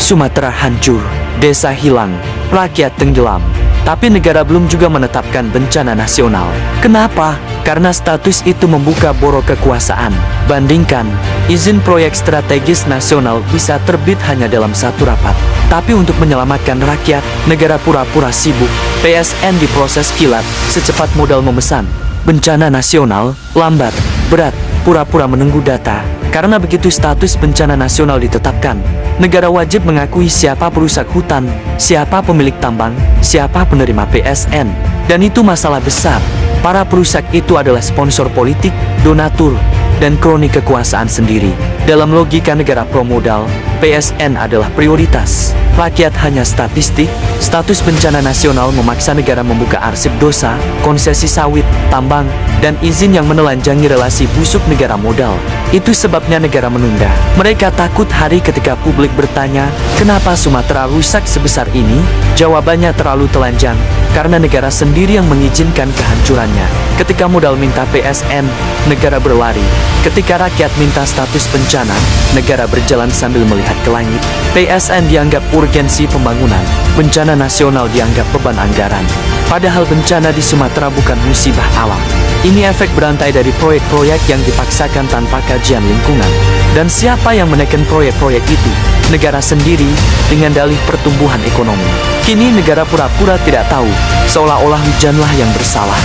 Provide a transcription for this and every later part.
Sumatera hancur, desa hilang, rakyat tenggelam. Tapi negara belum juga menetapkan bencana nasional. Kenapa? Karena status itu membuka borok kekuasaan. Bandingkan, izin proyek strategis nasional bisa terbit hanya dalam satu rapat. Tapi untuk menyelamatkan rakyat, negara pura-pura sibuk. PSN diproses kilat, secepat modal memesan. Bencana nasional, lambat, berat, pura-pura menunggu data. Karena begitu status bencana nasional ditetapkan, negara wajib mengakui siapa perusak hutan, siapa pemilik tambang, siapa penerima PSN. Dan itu masalah besar. Para perusak itu adalah sponsor politik, donatur, dan kroni kekuasaan sendiri. Dalam logika negara promodal, PSN adalah prioritas. Rakyat hanya statistik. Status bencana nasional memaksa negara membuka arsip dosa, konsesi sawit, tambang, dan izin yang menelanjangi relasi busuk negara modal. Itu sebabnya negara menunda. Mereka takut hari ketika publik bertanya, kenapa Sumatera rusak sebesar ini? Jawabannya terlalu telanjang, karena negara sendiri yang mengizinkan kehancurannya. Ketika modal minta PSN, negara berlari. Ketika rakyat minta status bencana, negara berjalan sambil melihat ke langit. PSN dianggap urgensi pembangunan, bencana nasional dianggap beban anggaran. Padahal bencana di Sumatera bukan musibah alam. Ini efek berantai dari proyek-proyek yang dipaksakan tanpa kajian lingkungan. Dan siapa yang menekan proyek-proyek itu? Negara sendiri, dengan dalih pertumbuhan ekonomi. Kini negara pura-pura tidak tahu, seolah-olah hujanlah yang bersalah.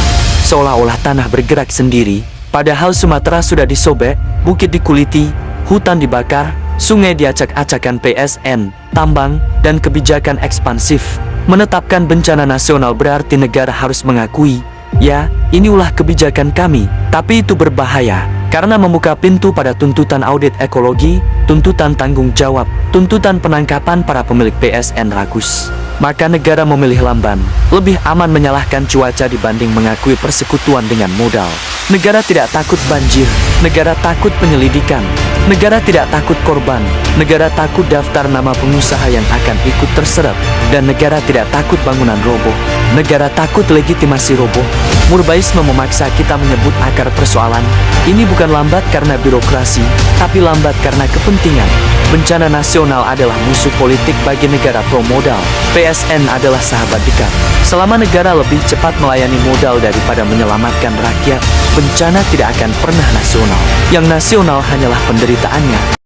Seolah-olah tanah bergerak sendiri, padahal Sumatera sudah disobek, bukit dikuliti, hutan dibakar, sungai diacak-acakan PSN, tambang, dan kebijakan ekspansif. Menetapkan bencana nasional berarti negara harus mengakui, ya, ini ulah kebijakan kami, tapi itu berbahaya, karena membuka pintu pada tuntutan audit ekologi, tuntutan tanggung jawab, tuntutan penangkapan para pemilik PSN rakus. Maka negara memilih lamban, lebih aman menyalahkan cuaca dibanding mengakui persekutuan dengan modal. Negara tidak takut banjir, negara takut penyelidikan, negara tidak takut korban, negara takut daftar nama pengusaha yang akan ikut terseret, dan negara tidak takut bangunan roboh, negara takut legitimasi roboh. Murbaisme memaksa kita menyebut akar persoalan. Ini bukan lambat karena birokrasi, tapi lambat karena kepentingan. Bencana nasional adalah musuh politik bagi negara promodal. PSN adalah sahabat dekat. Selama negara lebih cepat melayani modal daripada menyelamatkan rakyat, bencana tidak akan pernah nasional. Yang nasional hanyalah penderitaannya.